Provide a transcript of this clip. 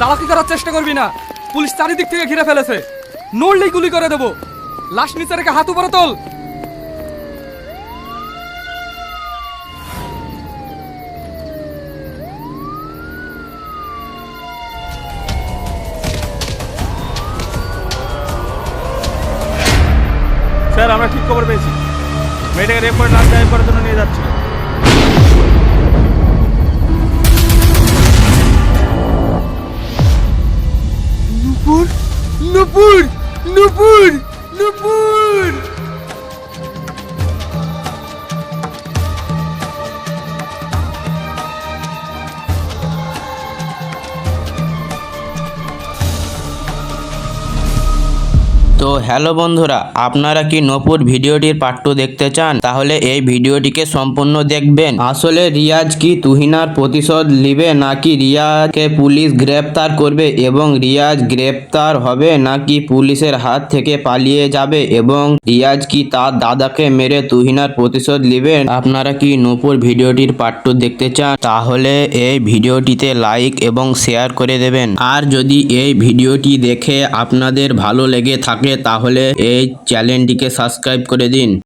চালাকি করার চেষ্টা করবি না, পুলিশ চারিদিক থেকে ঘিরে ফেলেছে। নড়লেই গুলি করে দেবো। লাশ নিচে রেখে হাত উপরে তোল। স্যার, আমরা ঠিক খবর পেয়েছি। মেয়েটাকে রেপ করে লাশ গায়েব করার জন্য নিয়ে যাচ্ছি। নূপুর, নূপুর, নূপুর, নূপুর। তো হ্যালো বন্ধুরা, আপনারা কি নূপুর ভিডিওটির পার্ট 2 দেখতে চান? তাহলে এই ভিডিওটিকে সম্পূর্ণ দেখবেন। আসলে রিয়াজ কি তুহিনার প্রতিশোধ নেবে, নাকি রিয়াজকে পুলিশ গ্রেপ্তার করবে এবং রিয়াজ গ্রেপ্তার হবে, নাকি পুলিশের হাত থেকে পালিয়ে যাবে এবং রিয়াজ কি তার দাদাকে মেরে তুহিনার প্রতিশোধ নেবে? আপনারা কি নূপুর ভিডিওটির পার্ট 2 দেখতে চান? তাহলে এই ভিডিওটিতে লাইক এবং শেয়ার করে দেবেন। আর যদি এই ভিডিওটি দেখে আপনাদের ভালো লেগে থাকে তাহলে এই চ্যানেলটিকে সাবস্ক্রাইব করে দিন।